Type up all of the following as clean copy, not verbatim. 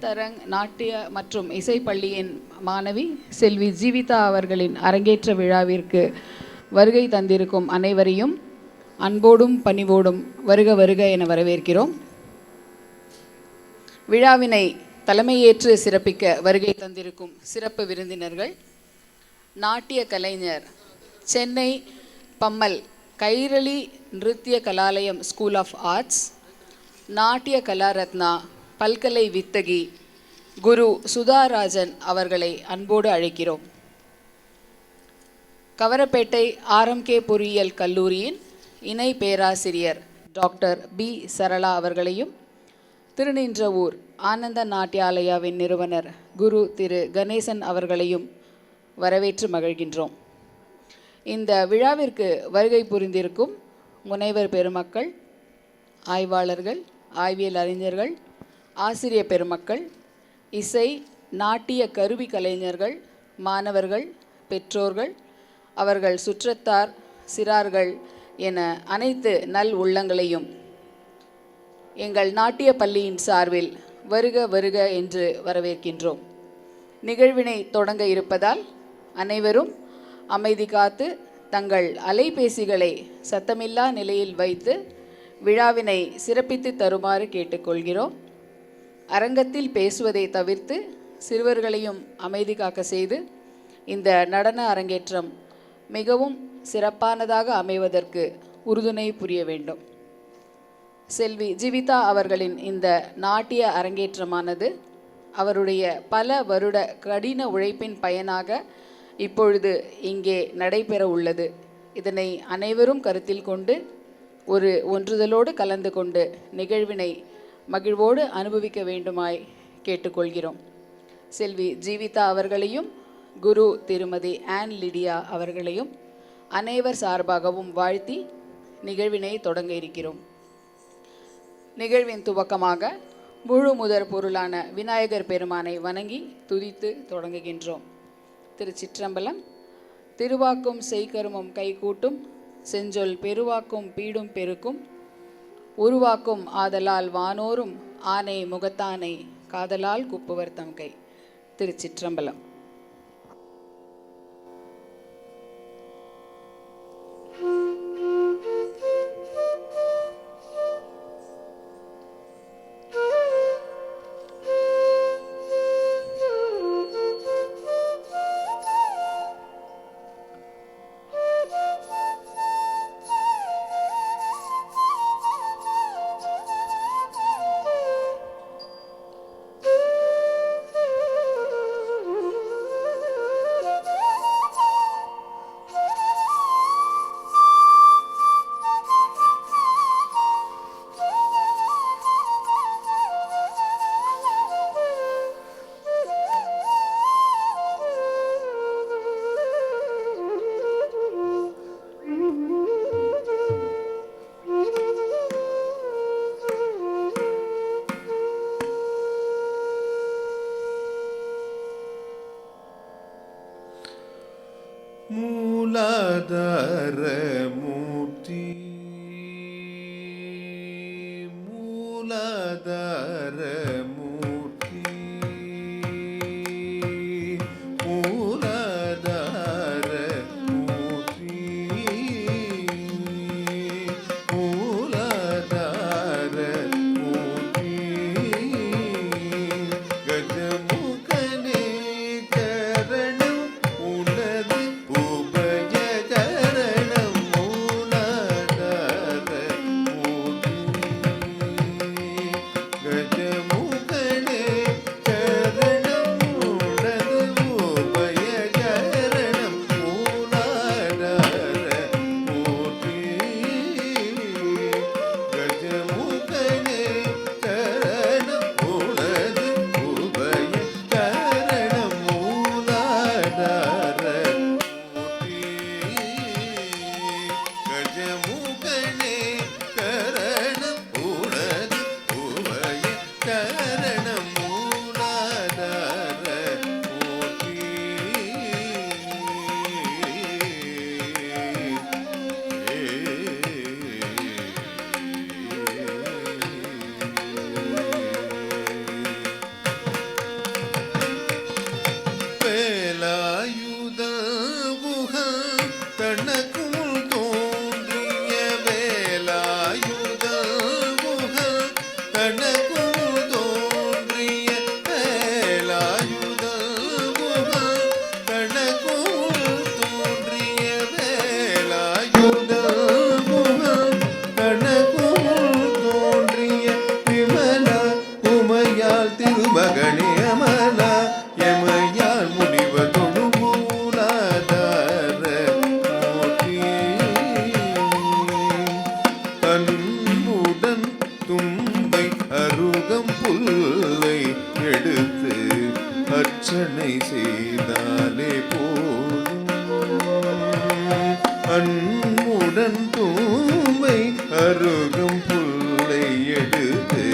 தரங் நாட்டிய மற்றும் இசை பள்ளியின் மாணவி செல்வி ஜீவிதா அவர்களின் அரங்கேற்ற விழாவிற்கு வருகை தந்திருக்கும் அனைவரையும் அன்போடும் பணிவோடும் வருக வருக என வரவேற்கிறோம். விழாவினை தலைமையேற்று சிறப்பிக்க வருகை தந்திருக்கும் சிறப்பு விருந்தினர்கள்: நாட்டிய கலைஞர், Chennai Pammal Kairali Nrithya Kalalayam school of arts, Natya Kalaratna பல்கலை வித்தகி குரு சுதாராஜன் அவர்களை அன்போடு அழைக்கிறோம். கவரப்பேட்டை RMK பொறியியல் கல்லூரியின் இணை பேராசிரியர் டாக்டர் B. சரளா அவர்களையும், திருநின்றவூர் ஆனந்த நாட்டியாலயாவின் நிறுவனர் குரு திரு கணேசன் அவர்களையும் வரவேற்று மகிழ்கின்றோம். இந்த விழாவிற்கு வருகை புரிந்திருக்கும் முனைவர் பெருமக்கள், ஆய்வாளர்கள், ஆய்வியல் அறிஞர்கள், ஆசிரியர் பெருமக்கள், இசை நாட்டிய கருவி கலைஞர்கள், மாணவர்கள், பெற்றோர்கள், அவர்கள் சுற்றத்தார், சிறார்கள் என அனைத்து நல் உள்ளங்களையும் எங்கள் நாட்டிய பள்ளியின் சார்பில் வருக வருக என்று வரவேற்கின்றோம். நிகழ்வினை தொடங்க இருப்பதால் அனைவரும் அமைதி காத்து தங்கள் அலைபேசிகளை சத்தமில்லா நிலையில் வைத்து விழாவினை சிறப்பித்து தருமாறு கேட்டுக்கொள்கிறோம். அரங்கத்தில் பேசுவதை தவிர்த்து சிறுவர்களையும் அமைதி காக்க செய்து இந்த நடன அரங்கேற்றம் மிகவும் சிறப்பானதாக அமைவதற்கு உறுதுணை புரிய வேண்டும். செல்வி ஜீவிதா அவர்களின் இந்த நாட்டிய அரங்கேற்றமானது அவருடைய பல வருட கடின உழைப்பின் பயனாக இப்பொழுது இங்கே நடைபெற உள்ளது. இதனை அனைவரும் கருத்தில் கொண்டு ஒரு ஒன்றுதலோடு கலந்து கொண்டு நிகழ்வினை மகிழ்வோடு அனுபவிக்க வேண்டுமாய் கேட்டுக்கொள்கிறோம். செல்வி ஜீவிதா அவர்களையும் குரு திருமதி ஆன் லிடியா அவர்களையும் அனைவர் சார்பாகவும் வாழ்த்தி நிகழ்வினை தொடங்க இருக்கிறோம். நிகழ்வின் துவக்கமாக முழு முதற் பொருளான விநாயகர் பெருமானை வணங்கி துதித்து தொடங்குகின்றோம். திருச்சிற்றம்பலம். திருவாக்கும் செய்கருமம் கைகூட்டும், செஞ்சொல் பெருவாக்கும் பீடும் பெருக்கும், உருவாக்கும் ஆதலால் வானோரும் ஆனை முகத்தானை காதலால் குப்புவர் தம் கை. திருச்சிற்றம்பலம். மூலாதார மூர்த்தி, மூலாதார மூர்த்தி, மூலாதார மூர்த்தி, மூலாதார மூர்த்தி, கஜமுகனே கரணம் உனது உபயகரணம், மூலாதார அன்புடன் தூமை அருகும் புல்லை எடுத்து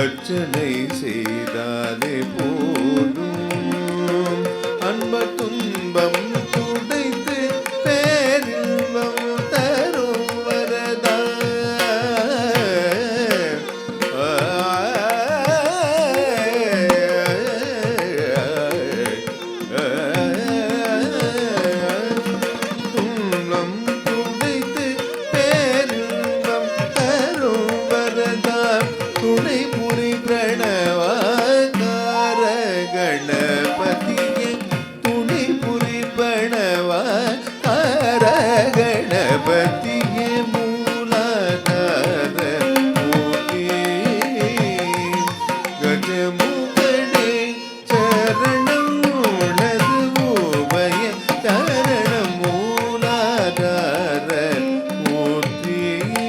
அர்ச்சனை செய்தாலே போதும். அன்ப துன்பம் துடைத்து பேரின்பம் தரும் வரதா. துன்பம் துடைத்து பேரின்பம் தரும் வரதா. துணை புரி பிரணவாகார கணபதியே. துணை புரி பிரணவாகார கணபதியே. மூலாதார மூர்த்தியே. கஜமுகனே சரணம் உனது உபய சரணம். மூலாதார மூர்த்தியே.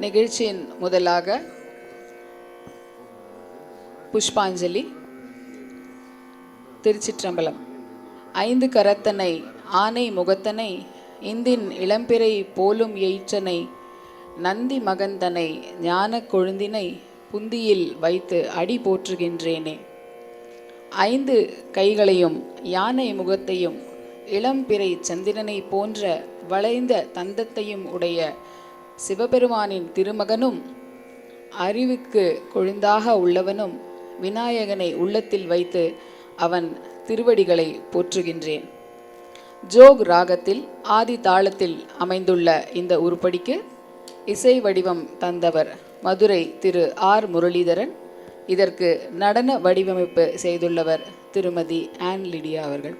நிகழ்ச்சியின் முதலாக புஷ்பாஞ்சலி. திருச்சிற்றம்பலம். ஐந்து கரத்தனை ஆனை முகத்தனை இந்தின் இளம்பிறை போலும் எயிற்றனை நந்தி மகந்தனை ஞான கொழுந்தினை புந்தியில் வைத்து அடி போற்றுகின்றேனே. ஐந்து கைகளையும் யானை முகத்தையும் இளம்பிறை சந்திரனை போன்ற வளைந்த தந்தத்தையும் உடைய சிவபெருமானின் திருமகனும் அறிவுக்கு கொழுந்தாக உள்ளவனும் விநாயகனை உள்ளத்தில் வைத்து அவன் திருவடிகளை போற்றுகின்றேன். ஜோக் ராகத்தில் ஆதி தாளத்தில் அமைந்துள்ள இந்த உருப்படிக்கு இசை வடிவம் தந்தவர் மதுரை திரு ஆர் முரளிதரன். இதற்கு நடன வடிவமைப்பு செய்துள்ளவர் திருமதி ஆன் லிடியா அவர்கள்.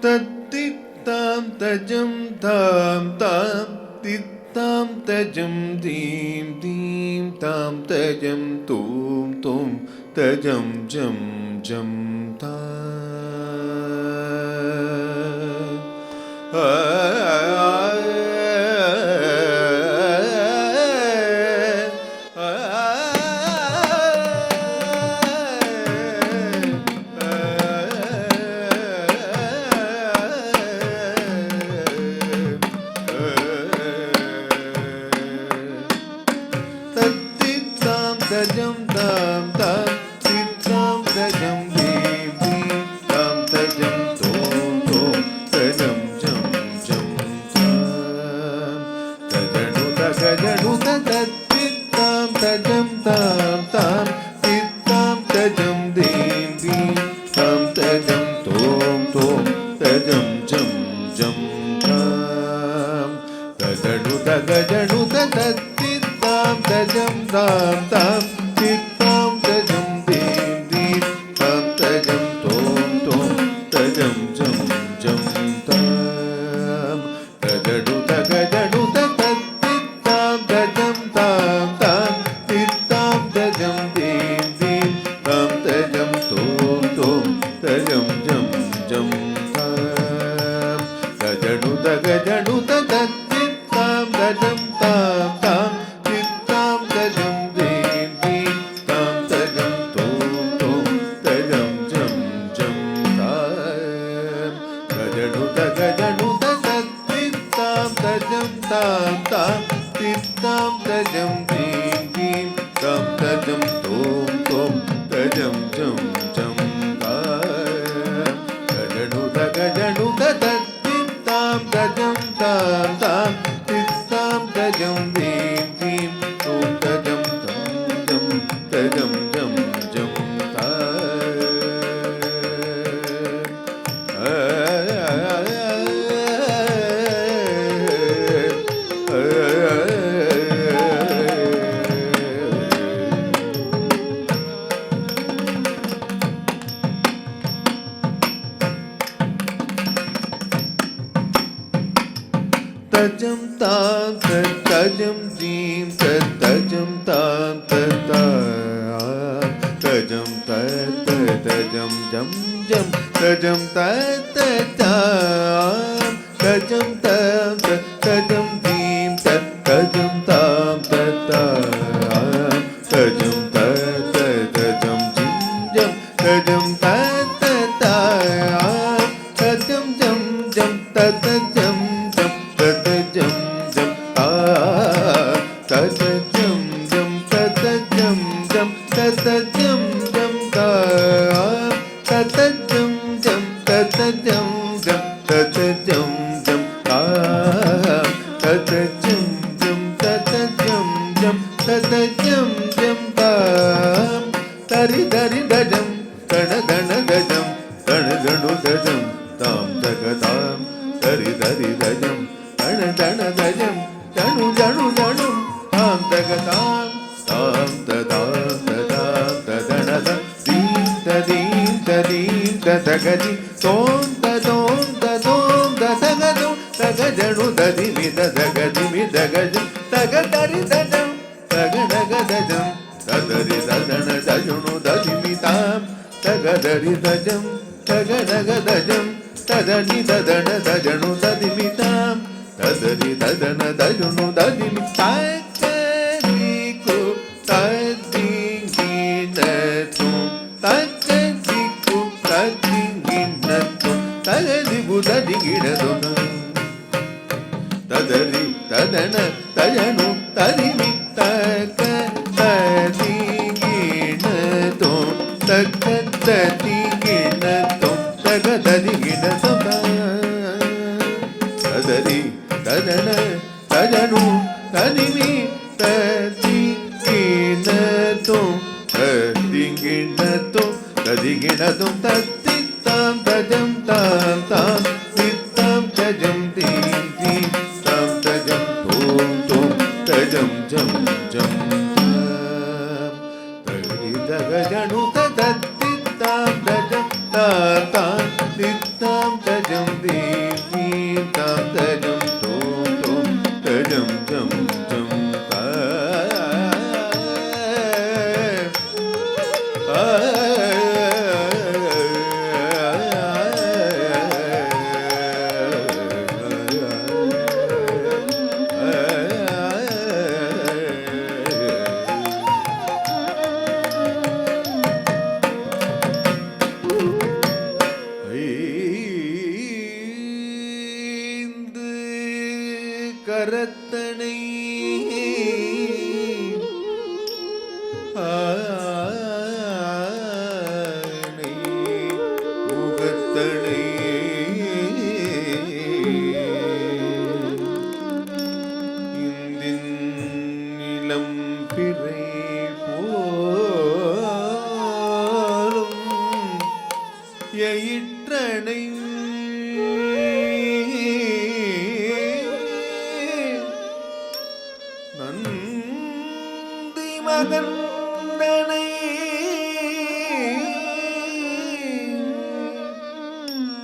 தத்தித்தாம் தஜம் தாம் தாம் தித்தாம் தஜம் தீம் தீம் தாம் தஜம் தூம் தூம் தஜம் ஜம் ஜம் தா. தத்தித்தாம் தஜம் தாம் தாம் தித்தாம் தஜம் தீம் தாம் தாம் தித்தாம் தஜம் தீம் தீம் தோம் தஜம் தம் ஜம் தஜம் ஜம் ஜம் தா தஜம் தாம் தஜம் தீம் தஜம் தாம் தஜம் தஜம் ஜம் ஜம் தஜம் தாம் தஜம் தாம் தஜம் தீம் தஜம் தாம் தஜம் தஜம் ஜம் தஜம் தஜம் ஜம் ஜம் தஜம் தஜம் ஜம் தஜம் ஜம் தஜம் ஜம் தஜம் ஜம் தஜம் ஜம் தஜம் ஜம் தஜம் ஜம் தஜம் ஜம் தஜம் ஜம் தஜம் ஜம் தரி தரி தஜம் தண தண தஜம் தண தணு தஜம் தாம் தகதாம் தரி தரி தஜம் தண தண தஜம் தணு தணு தணும் தாம் தகதாம் தாம் ததாம் ததாம் ததண தீம் ததீம் ததீம் ததகதி தோம் ததோம் ததோம் ததகதோம் தகஜணு ததிமி ததகதிமி தகஜம் தகதரி தஜம் தகடக தஜம் ததரி ததண தஜுணு ததிமி தாம் தகதரி தஜம் தகடக தஜம் ததனி ததண தஜணு ததிமி தாம் ததரி ததண தஜுணு ததிமி தக்கதிக்கு ததிங்கினத்தும் தக்கதிக்கு ததிங்கினத்தும் தகதிபு ததிங்கினதும் ததரி ததண தஜணு ததிமி தக்க ததிங்கினத்தும் தக்க ததிங்கினத்தும் தகததிங்கினதும் ததரி ததண தஜணு ததிமி ததிங்கினத்தும் ததிங்கினத்தும் ததிங்கினத்தும் தத்தித்தாம் தஜம் தாம் தாம் தித்தாம் தஜம் தீம் தீம் தாம் தஜம் தோம் தோம் தஜம் ஜம் ஜம் தரி தகஜணு தத்தித்தாம் தஜம் தாம் தாம் தித்தாம் தஜம் தீம் தீம் தாம் தஜம் தோம் தோம் தஜம் ஜம் ஜம் கரத்தனை முகத்தனை இந்தின் நிலம் பிறை போலும் எயிற்றனை நந்தி மகந்தனை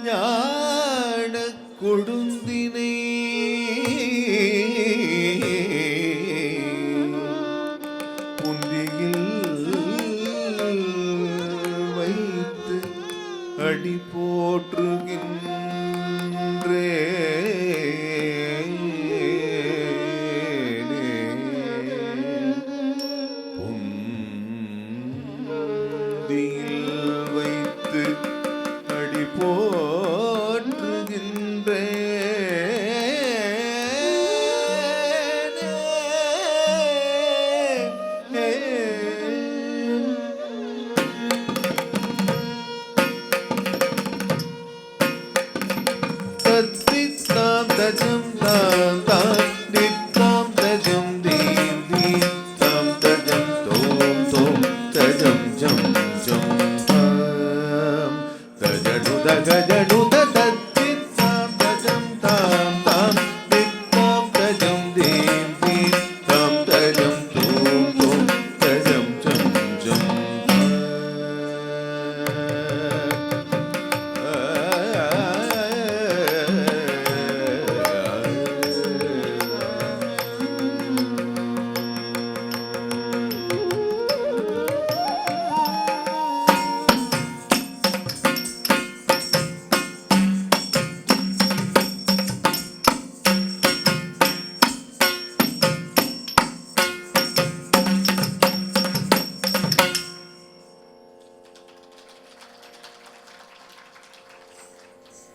ஞான கொடுந்தினை புந்தியில் வைத்து அடி போற்றுகின்றே வைத்து அடி போற்றுகின்றே தத்தித்தாம் தஜம் தகஜனுத தத்தித்தாம் தஜம் தாம் தாம் தித்தாம் தஜம் தீம் தீம் தாம் தஜம் தூம் தூம் தஜம் ஜம் ஜம்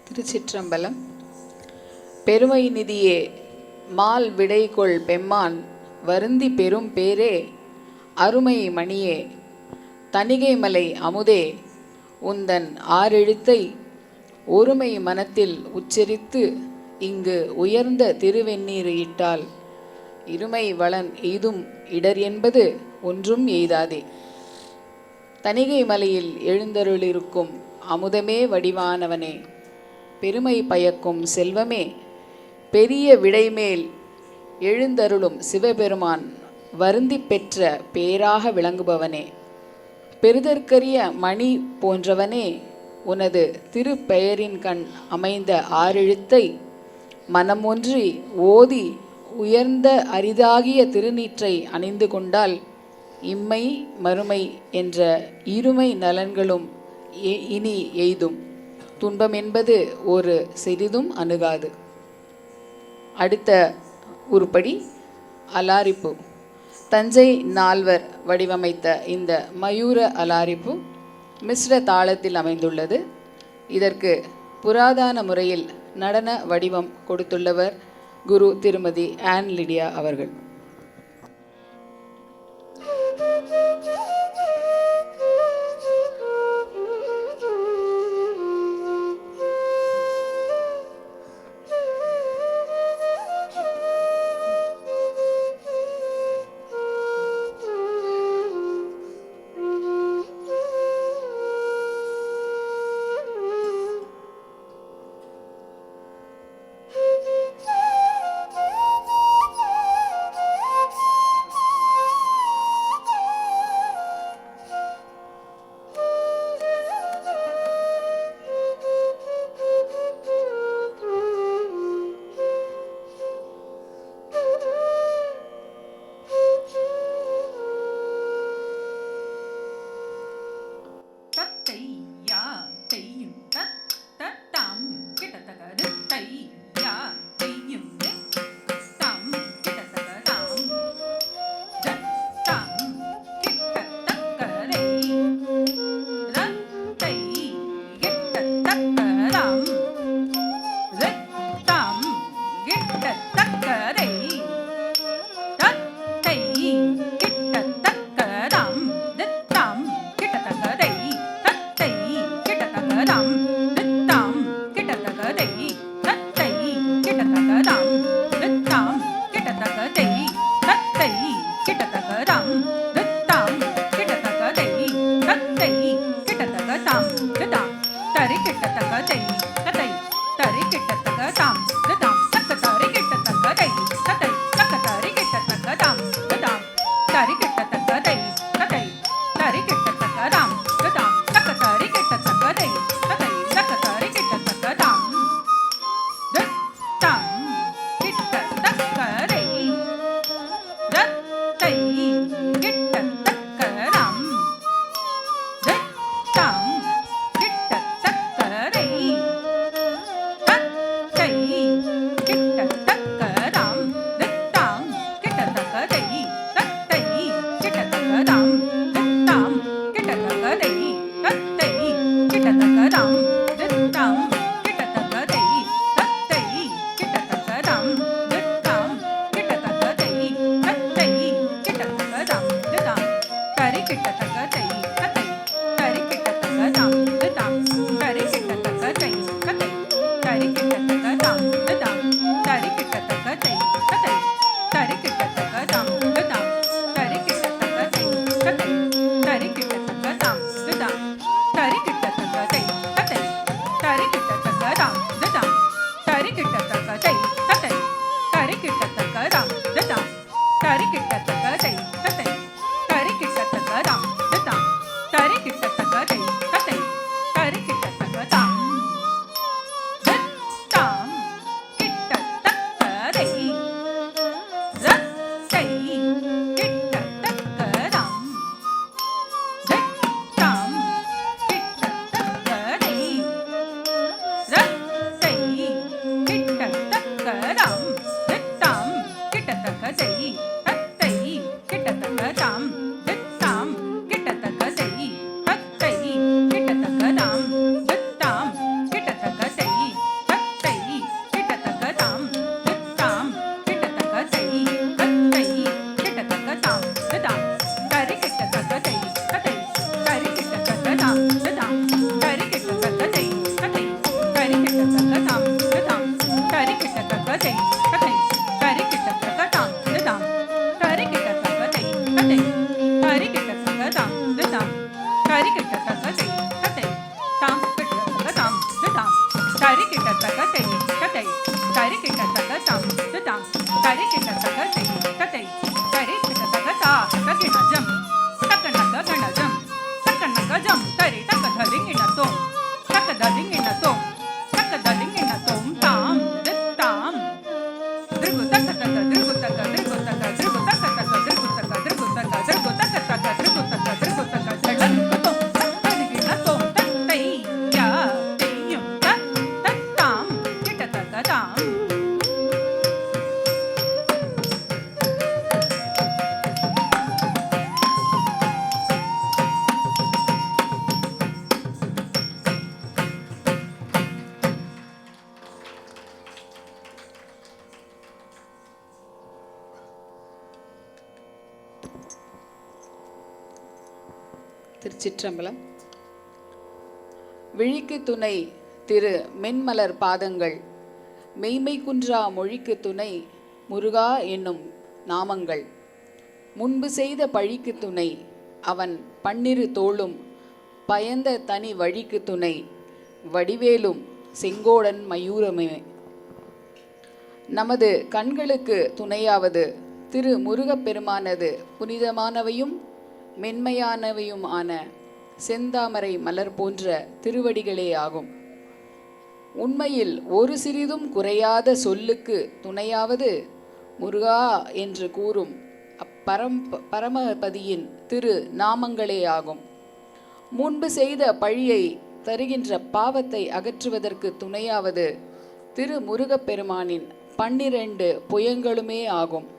திருச்சிற்றம்பலம். பெருமை நிதியே மால் விடைகொள் பெம்மான் வருந்தி பெரும் பேரே அருமை மணியே தணிகை மலை அமுதே உந்தன் ஆறெழுத்தை ஒருமை மனத்தில் உச்சரித்து இங்கு உயர்ந்த திருவெண்ணீர் இட்டால் இருமை வளன் எய்தும் இடர் என்பது ஒன்றும் எய்தாதே. தணிகை மலையில் எழுந்தருளிருக்கும் அமுதமே வடிவானவனே, பெருமை பயக்கும் செல்வமே, பெரிய விடைமேல் எழுந்தருளும் சிவபெருமான் வருந்தி பெற்ற பேராக விளங்குபவனே, பெருதற்கரிய மணி போன்றவனே, உனது திருப்பெயரின் கண் அமைந்த ஆறெழுத்தை மனமொன்றி ஓதி உயர்ந்த அரிதாகிய திருநீற்றை அணிந்து கொண்டால் இம்மை மறுமை என்ற இருமை நலன்களும் இனி எய்தும். துன்பம் என்பது ஒரு சிறிதும் அணுகாது. அடுத்த உருப்படி அலாரிப்பு. தஞ்சை நால்வர் வடிவமைத்த இந்த மயூர அலாரிப்பு மிஸ்ர தாளத்தில் அமைந்துள்ளது. இதற்கு புராதன முறையில் நடன வடிவம் கொடுத்துள்ளவர் குரு திருமதி ஆன் லிடியா அவர்கள். கிட்டத்தக்கரை திருச்சிற்றம்பலம். விழிக்கு துணை திரு மென்மலர் பாதங்கள், மெய்மை குன்றா மொழிக்கு துணை முருகா என்னும் நாமங்கள், முன்பு செய்த பழிக்கு துணை அவன் பன்னிரு தோளும், பயந்த தனி வழிக்கு துணை வடிவேலும் செங்கோடன் மயூரமே. நமது கண்களுக்கு துணையாவது திரு முருகப்பெருமானது புனிதமானவையும் மென்மையானவையும் ஆன செந்தாமரை மலர் போன்ற திருவடிகளே ஆகும். உண்மையில் ஒரு சிறிதும் குறையாத சொல்லுக்கு துணையாவது முருகா என்று கூறும் பரமபதியின் திரு நாமங்களே ஆகும். முன்பு செய்த பழியை தருகின்ற பாவத்தை அகற்றுவதற்கு துணையாவது திரு முருகப்பெருமானின் 12 புயங்களுமே ஆகும்.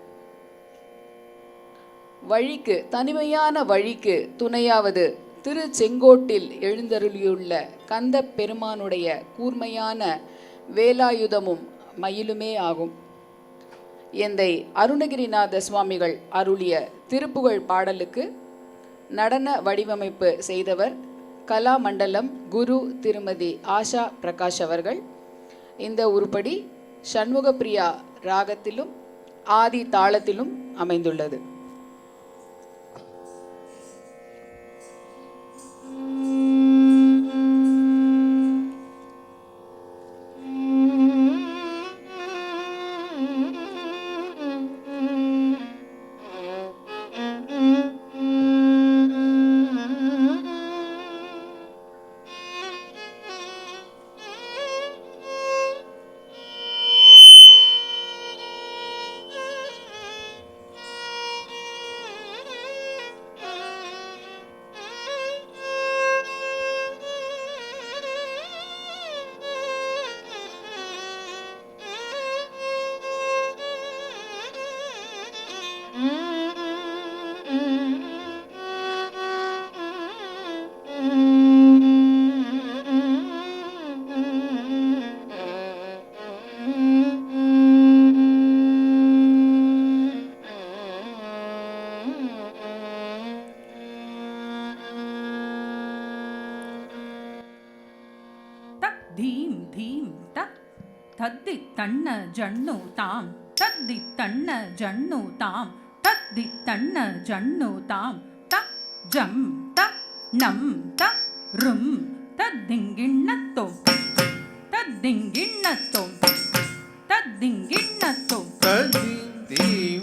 வழிக்கு தனிமையான வழிக்கு துணையாவது திரு செங்கோட்டில் எழுந்தருளியுள்ள கந்த பெருமானுடைய கூர்மையான வேலாயுதமும் மயிலுமே ஆகும். எந்தை அருணகிரிநாத சுவாமிகள் அருளிய திருப்புகழ் பாடலுக்கு நடன வடிவமைப்பு செய்தவர் கலாமண்டலம் குரு திருமதி ஆஷா பிரகாஷ் அவர்கள். இந்த உருப்படி சண்முகப்பிரியா ராகத்திலும் ஆதி தாளத்திலும் அமைந்துள்ளது. धीम धीम तत् तद्दि तन्न जन्नु ताम तद्दि तन्न जन्नु ताम तद्दि तन्न जन्नु ताम तक जम तक नम तक रुम तद्दिंगिन्नतो तद्दिंगिन्नतो तद्दिंगिन्नतो तद्दिं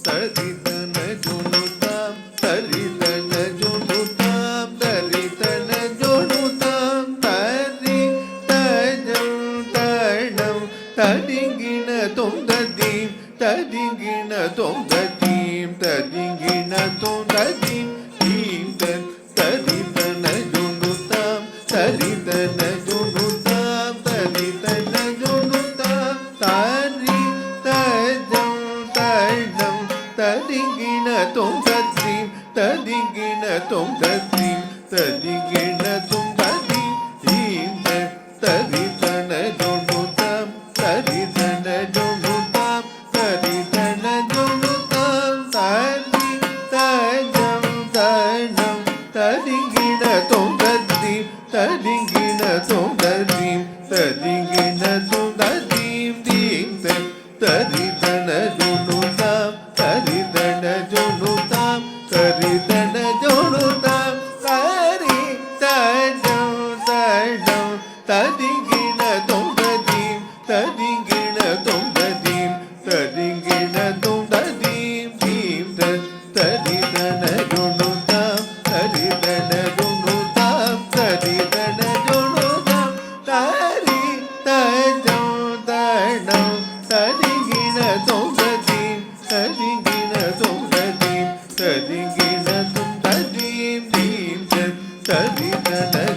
तदितन जोनुताम तरितन जोनुताम तरितन जोनुताम तरि तजं तणं तदिंगिन तों तदिं तदिंगिन तों तदिं तदिंगिन तों तदिं दीं तदितन जोनुताम तरितन जोनुताम तरितन जोनुताम तरि तजं तणं तदिंगिन तों तदिं तदिंगिन तों तदिं तदिंगिन तों तदिं दीं तदितन जोनुताम तरितन जोनुताम तरितन जोनुताम तरि तजं तणं तदिंगिन तों तदिं तदिंगिन तों तदिं तदिंगिन तों तदिं दीं तरितन जोनुताम तरितन जोनुताम तरितन जोनुताम तरि तजं तणं तदिंगिन तों तदिं तदिंगिन तों तदिं तदिंगिन तों तदिं दीं तरितन जोनुताम तरितन जोनुताम तरितन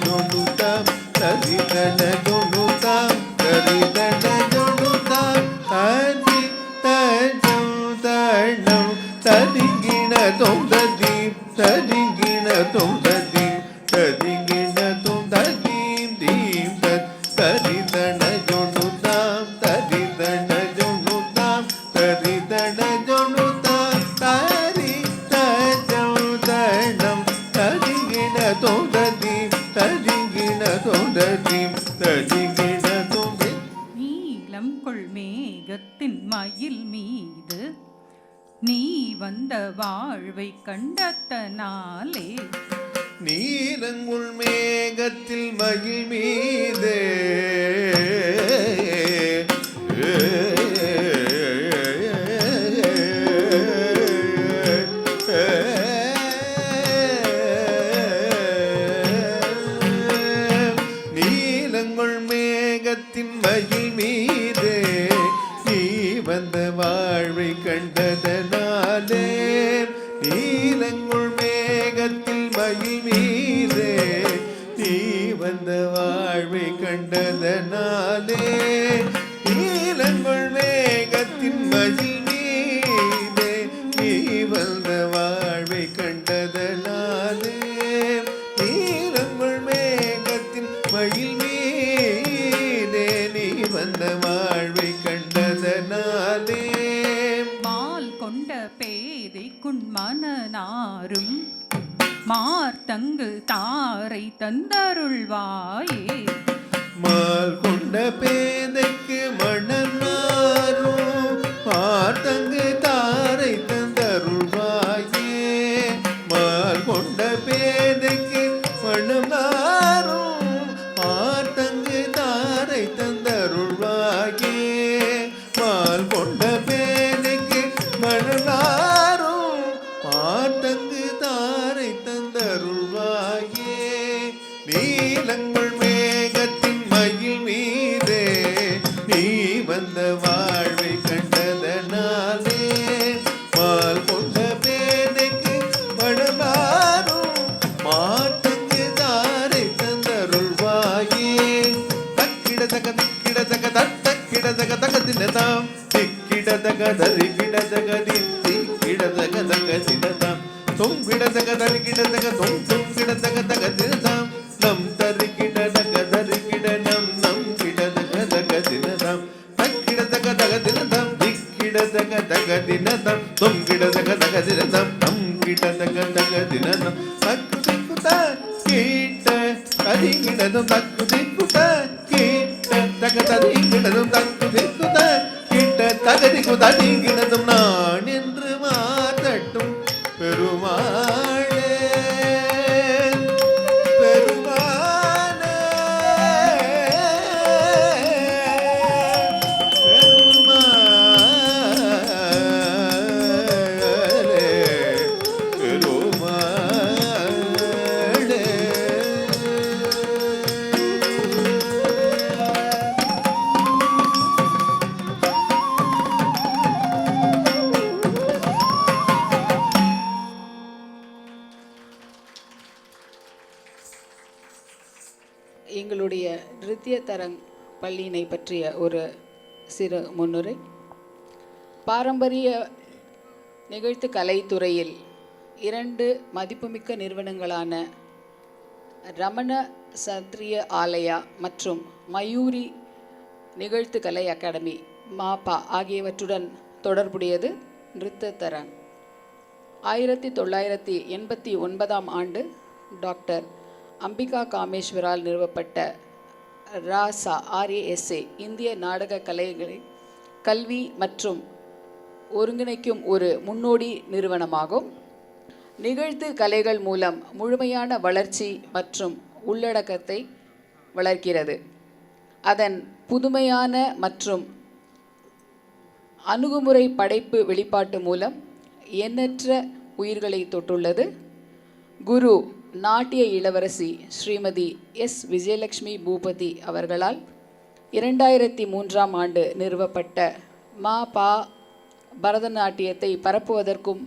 ஜொண்டு தாம் ததி தன ஜொண்டு தாம் ததி தன ஜொண்டு தாம் ததி தஜம் தணம் ததிங்கிண தொம் ததி ததிங்கிண தொம் ததி ததிங்கிண தொம் ததீம் தீம் தத் ததி தன ஜொண்டு தாம் ததி தன ஜொண்டு தாம் ததி தன ஜொண்டு தாம் தரி தஜம் தணம் ததிங்கிண தொம் ததி ததிங்கிண தொம் ததி ததிங்கிண தொம் நீலம் கொள் மேகத்தின் மயில் மீது நீ வந்த வாழ்வை கண்டத்தனாலே நீலங்குள் மேகத்தில் மகிழ் மீதே நீலங்குள் மேகத்தின் மகிழ் மீதே நீ வந்த வாழ்வை கண்டதனாலே நீலங்குள் மேகத்தில் மகிழ் மீதே நீ வந்த வாழ்வை கண்டதனாலே நீலங்குள் மேகத்தின் மகிழ் மீதே நீ வந்த வாழ்வை கண்டதனாலே நீலங்குள் மேகத்தின் மகிழ் மீதே நீ வந்த வாழ்வை கண்டதனாலே மால் கொண்ட பேதைக்குன் மனநாரும் மார்த்தங்கு தாரை தந்தருள்வாயே மால் கொண்ட பேதைக்கு மணனாரும் பார்த்தங்கு தாரை தந்தருள்வாயே மால் கொண்ட பேதைக்கு மணனாரும் பார்த்தங்கு தாரை தந்தருள்வாயே மால் கொண்ட பேதைக்கு மணனாரும் பார்த்தங்கு தாரை தந்தருள்வாயே நீலங்குள் மேகத்தின் மகிழ் மீதே நீ வந்த வாழ்வை கண்டதனாலே மால் கொண்ட பேதைக்கு மணனாரும் பார்த்தங்கு தாரை தந்தருள்வாயே தக்கிடதக திக்கிடதக தக்கிடதக தகதினதாம் திக்கிடதக தரிகிடதக திக்கிடதக தகதினதாம் தொங்கிடதக தரிகிடதக தொங்கிடதக தகதினதாம் நம் தரிகிடதக தரிகிட நம் நம் கிடதக தகதினதாம் தக்கிடதக தகதினதாம் திக்கிடதக தகதினதாம் தொங்கிடதக தகதினதாம் நம் கிடதக தகதினதாம் தக்கு திக்குத கீட்ட தரிகிடதும் தக்கு திக்குத கீட்ட தக தரிகிடதும் தக்கு திக்குத கீட்ட தகதிக்கு தரிகிடதும் நான் என்று மாறட்டும் பெருமாளே பெருமானே பெருமாளே பெருமாளே எங்களுடைய நிருத்திய தரங் பள்ளியினை பற்றிய ஒரு சிறு முன்னுரை. பாரம்பரிய நிகழ்த்து கலைத்துறையில் 2 மதிப்புமிக்க நிறுவனங்களான ரமண சத்ரிய ஆலயா மற்றும் மயூரி நிகழ்த்து கலை அகாடமி மாபா ஆகியவற்றுடன் தொடர்புடையது நிருத்த தரங். 1989ஆம் ஆண்டு டாக்டர் அம்பிகா காமேஸ்வரால் நிறுவப்பட்ட ராசா RASA இந்திய நாடக கலைகளை கல்வி மற்றும் ஒருங்கிணைக்கும் ஒரு முன்னோடி நிறுவனமாகும். நிகழ்த்து கலைகள் மூலம் முழுமையான வளர்ச்சி மற்றும் உள்ளடக்கத்தை வளர்க்கிறது. அதன் புதுமையான மற்றும் அணுகுமுறை படைப்பு வெளிப்பாட்டு மூலம் எண்ணற்ற உயிர்களை தொட்டுள்ளது. குரு நாட்டிய இளவரசி ஸ்ரீமதி S. விஜயலட்சுமி பூபதி அவர்களால் 2003ஆம் ஆண்டு நிறுவப்பட்ட மாபா பரதநாட்டியத்தை பரப்புவதற்கும்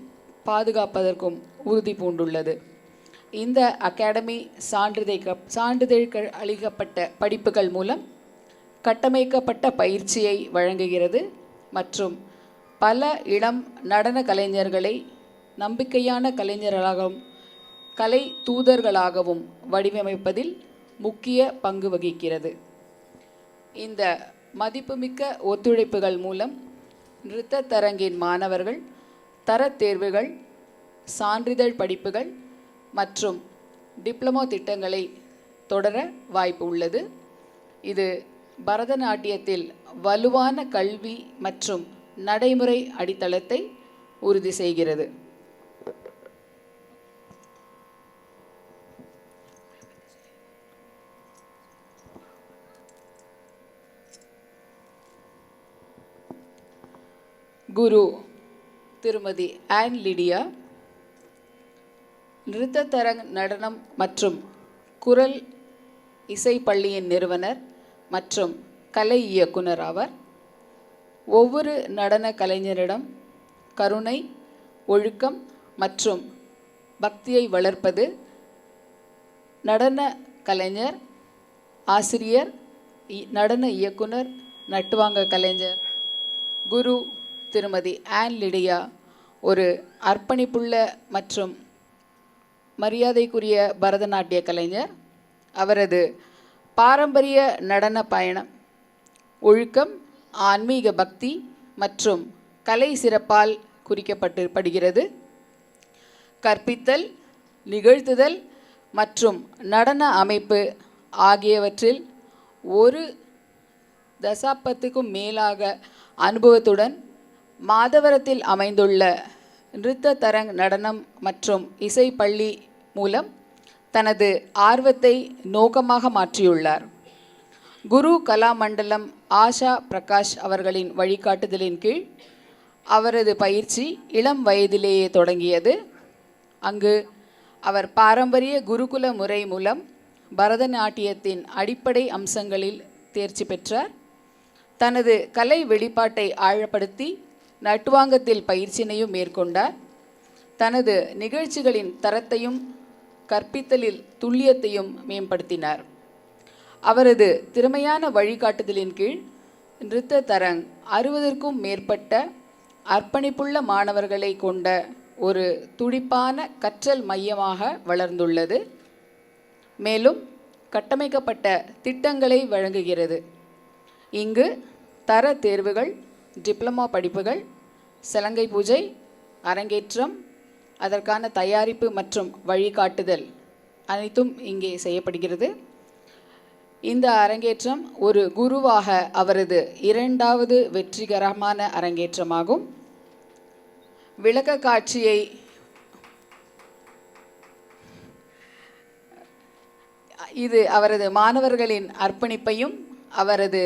பாதுகாப்பதற்கும் உறுதி பூண்டுள்ளது. இந்த அகாடமி சான்றிதழ் அளிக்கப்பட்ட படிப்புகள் மூலம் கட்டமைக்கப்பட்ட பயிற்சியை வழங்குகிறது மற்றும் பல இளம் நடன கலைஞர்களை நம்பிக்கையான கலைஞர்களாகவும் கலை தூதர்களாகவும் வடிவமைப்பதில் முக்கிய பங்கு வகிக்கிறது. இந்த மதிப்புமிக்க ஒத்துழைப்புகள் மூலம் நிறுத்த தரங்கின் மாணவர்கள் தரத் தேர்வுகள், சான்றிதழ் படிப்புகள் மற்றும் டிப்ளமோ திட்டங்களை தொடர வாய்ப்பு உள்ளது. இது பரதநாட்டியத்தில் வலுவான கல்வி மற்றும் நடைமுறை அடித்தளத்தை உறுதி செய்கிறது. குரு திருமதி ஆன் லிடியா நிறுத்தத்தரங் நடனம் மற்றும் குரல் இசை பள்ளியின் நிறுவனர் மற்றும் கலை இயக்குனர் ஆவார். ஒவ்வொரு நடன கலைஞரிடம் கருணை, ஒழுக்கம் மற்றும் பக்தியை வளர்ப்பது நடன கலைஞர், ஆசிரியர், நடன இயக்குனர், நட்டுவாங்க கலைஞர் குரு திருமதி ஆன் லிடியா ஒரு அர்ப்பணிப்புள்ள மற்றும் மரியாதைக்குரிய பரதநாட்டிய கலைஞர். அவரது பாரம்பரிய நடன பயணம் ஒழுக்கம், ஆன்மீக பக்தி மற்றும் கலை சிறப்பால் குறிக்கப்படுகிறது. கற்பித்தல், நிகழ்த்துதல் மற்றும் நடன அமைப்பு ஆகியவற்றில் ஒரு தசாப்தத்துக்கும் மேலாக அனுபவத்துடன் மாதவரத்தில் அமைந்துள்ள நிறுத்த தரங் நடனம் மற்றும் இசை பள்ளி மூலம் தனது ஆர்வத்தை நோக்கமாக மாற்றியுள்ளார். குரு கலாமண்டலம் ஆஷா பிரகாஷ் அவர்களின் வழிகாட்டுதலின் கீழ் அவரது பயிற்சி இளம் வயதிலேயே தொடங்கியது. அங்கு அவர் பாரம்பரிய குருகுல முறை மூலம் பரதநாட்டியத்தின் அடிப்படை அம்சங்களில் தேர்ச்சி பெற்றார். தனது கலை வெளிப்பாட்டை ஆழப்படுத்தி நட்டுவாங்கத்தில் பயிற்சியினையும் மேற்கொண்டார். தனது நிகழ்ச்சிகளின் தரத்தையும் கற்பித்தலில் துல்லியத்தையும் மேம்படுத்தினார். அவரது திறமையான வழிகாட்டுதலின் கீழ் நிறுத்த தரங் 60க்கும் மேற்பட்ட அர்ப்பணிப்புள்ள மாணவர்களை கொண்ட ஒரு துடிப்பான கற்றல் மையமாக வளர்ந்துள்ளது. மேலும் கட்டமைக்கப்பட்ட திட்டங்களை வழங்குகிறது. இங்கு தர தேர்வுகள், டிப்ளமா படிப்புகள், சலங்கை பூஜை, அரங்கேற்றம், அதற்கான தயாரிப்பு மற்றும் வழிகாட்டுதல் அனைத்தும் இங்கே செய்யப்படுகிறது. இந்த அரங்கேற்றம் ஒரு குருவாக அவரது 2வது வெற்றிகரமான அரங்கேற்றமாகும். விளக்க காட்சியை இது அவரது மாணவர்களின் அர்ப்பணிப்பையும் அவரது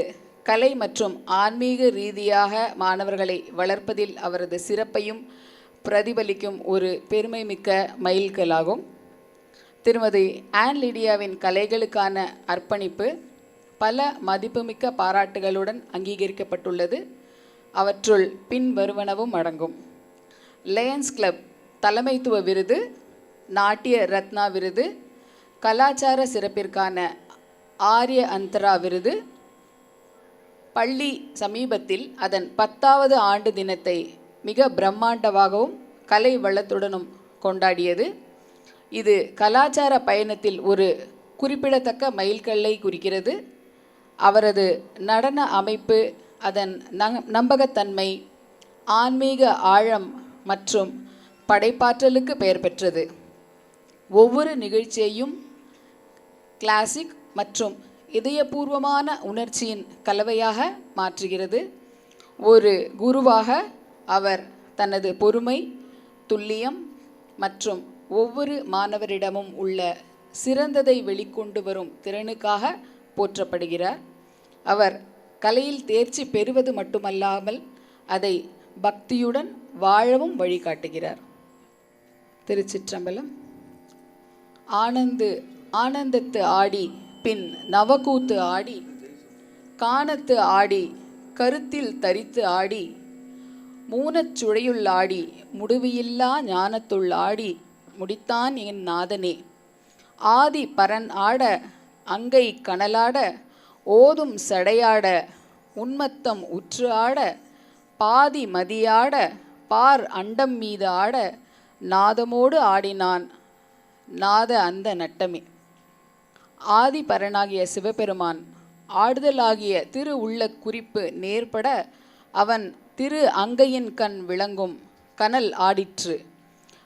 கலை மற்றும் ஆன்மீக ரீதியாக மாணவர்களை வளர்ப்பதில் அவரது சிறப்பையும் பிரதிபலிக்கும் ஒரு பெருமைமிக்க மைல்கல்லாகும். திருமதி ஆன் லிடியாவின் கலைகளுக்கான அர்ப்பணிப்பு பல மதிப்புமிக்க பாராட்டுகளுடன் அங்கீகரிக்கப்பட்டுள்ளது. அவற்றுள் பின்வருவனவும் அடங்கும். லயன்ஸ் கிளப் தலைமைத்துவ விருது, நாட்டிய ரத்னா விருது, கலாச்சார சிறப்பிற்கான ஆரிய அந்தரா விருது. பள்ளி சமீபத்தில் அதன் 10வது ஆண்டு தினத்தை மிக பிரம்மாண்டமாகவும் கலை வளத்துடனும் கொண்டாடியது. இது கலாச்சார பயணத்தில் ஒரு குறிப்பிடத்தக்க மைல்கல்லை குறிக்கிறது. அவரது நடன அமைப்பு அதன் நம்பகத்தன்மை, ஆன்மீக ஆழம் மற்றும் படைப்பாற்றலுக்கு பெயர் பெற்றது. ஒவ்வொரு நிகழ்ச்சியையும் கிளாசிக் மற்றும் இதயபூர்வமான உணர்ச்சியின் கலவையாக மாற்றுகிறது. ஒரு குருவாக அவர் தனது பொறுமை, துல்லியம் மற்றும் ஒவ்வொரு மாணவரிடமும் உள்ள சிறந்ததை வெளிக்கொண்டு வரும் திறனுக்காக போற்றப்படுகிறார். அவர் கலையில் தேர்ச்சி பெறுவது மட்டுமல்லாமல் அதை பக்தியுடன் வாழவும் வழிகாட்டுகிறார். திருச்சிற்றம்பலம். ஆனந்தத்து ஆடி பின் நவக்கூத்து ஆடி, காணத்து ஆடி கருத்தில் தரித்து ஆடி, மூனச் சுழையுள் ஆடி முடிவில்லா ஞானத்துள் ஆடி முடித்தான் என் நாதனே ஆதி பரன் ஆட அங்கை கனலாட ஓதும் சடையாட உன்மத்தம் உற்று ஆட பாதி மதியாட பார் அண்டம் மீது ஆட நாதமோடு ஆடினான் நாத அந்த நட்டமே. ஆதி பரனாகிய சிவபெருமான் ஆடுதலாகிய திரு உள்ள குறிப்பு நேர்பட அவன் திரு அங்கையின் கண் விளங்கும் கனல் ஆடிற்று.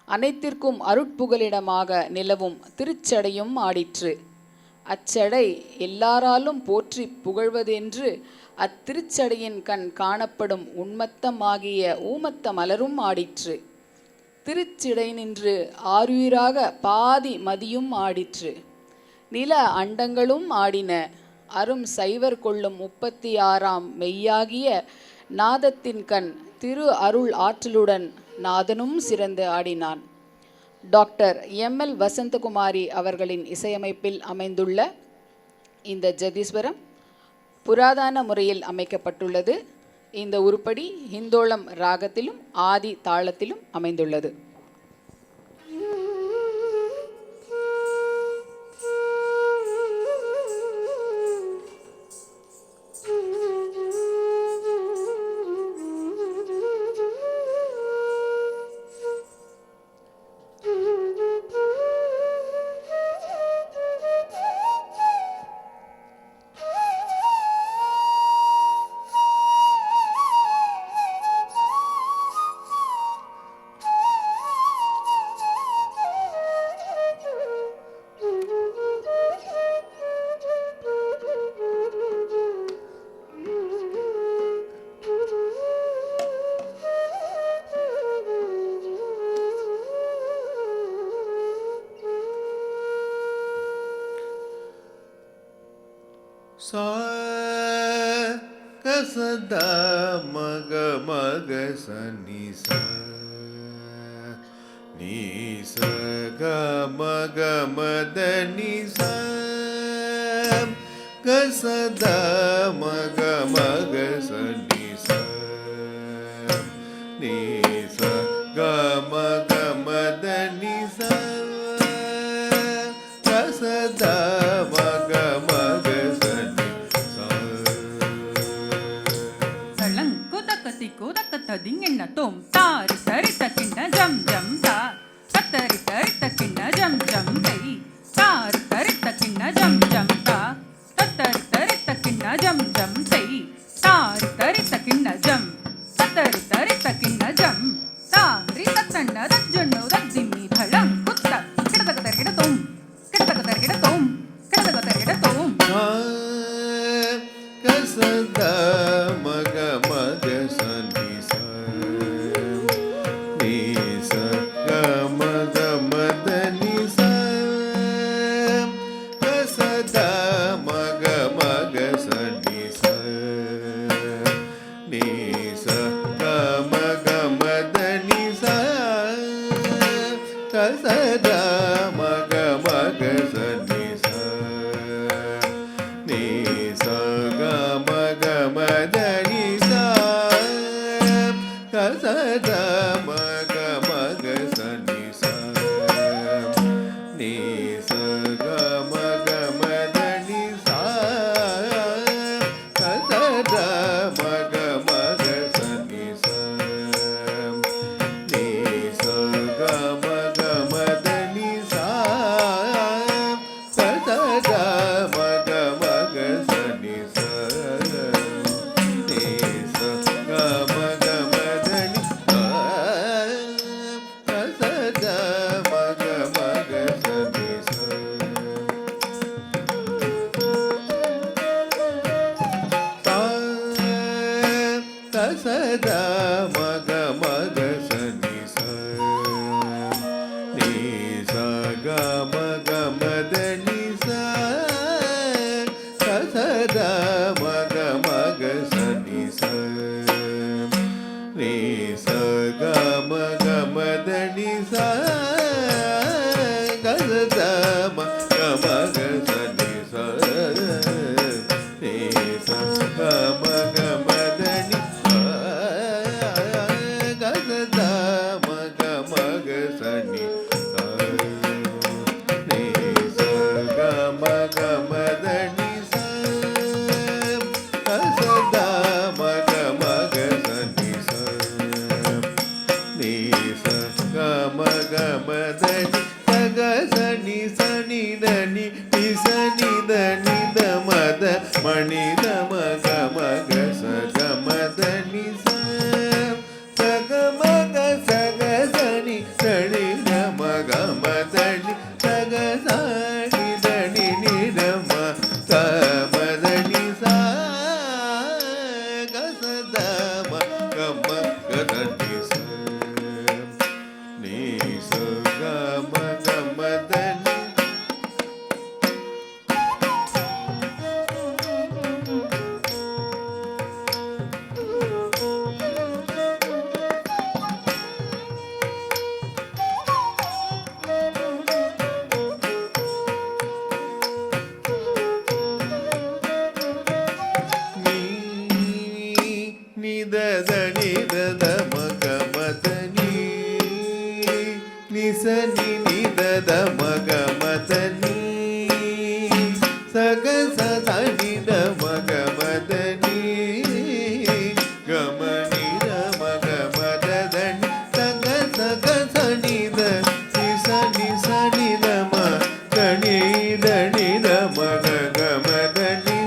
அனைத்திற்கும் அருட்புகலிடமாக நிலவும் திருச்சடையும் ஆடிற்று. அச்சடை எல்லாராலும் போற்றி புகழ்வதென்று அத்திருச்சடையின் கண் காணப்படும் உன்மத்தமாகிய ஊமத்த மலரும் ஆடிற்று. திருச்சிடை நின்று ஆருயிராக பாதி மதியும் ஆடிற்று. நில அண்டங்களும் ஆடின. அரும் சைவர் கொள்ளும் 36ஆம் மெய்யாகிய நாதத்தின் கண் திரு அருள் ஆற்றலுடன் நாதனும் சிறந்து ஆடினான். Doctor ML. வசந்தகுமாரி அவர்களின் இசையமைப்பில் அமைந்துள்ள இந்த ஜதீஸ்வரம் புராதன முறையில் அமைக்கப்பட்டுள்ளது. இந்த உருப்படி ஹிந்தோளம் ராகத்திலும் ஆதி தாளத்திலும் அமைந்துள்ளது. sa ka sa da ma ga ma ga sa ni sa ga ma ga ma da ni sa ga sa da ma ga sa ni sa ga ma da ni sa ga sa da ma ga திங்கென்ன தோம் தாரி தரித்த கிண்ண ஜம் ஜம் தா கத்தரி தரித்த கிண்ண ஜம் ஜம் தை தாரி தரித்த கிண்ண ஜம் ஜம் தா கத்தரி தரித்த கிண்ண ஜம் ஜம் தை தாரி தரித்த கிண்ண ஜம் கத்தரி தரித்த கிண்ண ஜம் தாரி தத்தண்ண தஜ்ஜண்ணு தத்திம்மி தளம் குத்த கிடதக தரகிட தோம் கிடதக தரகிட தோம் கிடதக தரகிட தோம் கசதா மக மக சனி சதா மக மக சனி நீ சக மக மதனி சதா மக மக சனி நீ சக மக மதனி சதா மக மக சனி நீ சக மக மதனி மக மக சனி நீ மணி தம கம கச கமதனி சகமக சகசனி தனி நம கமதனி சகசனி தனி நிரம கமதனி கசதம கம கதனி நீ சகம கமதனி நிதத நிதத மகமதனி நிசனி நிதத மகமதனி சக சனித மகமதனி கமனித மகமதனி சக சக சனித நிசனி சனித மகனி தனித மகமதனி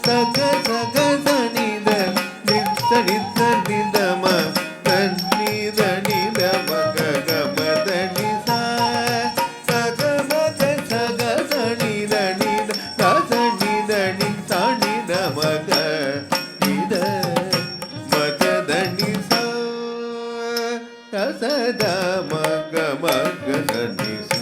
சக சக சனித நித்த நிதம தனி தனித மகமதனி சகமக சக சனித நித தசனித நித மக நித மதனி சத மக மக சனி ச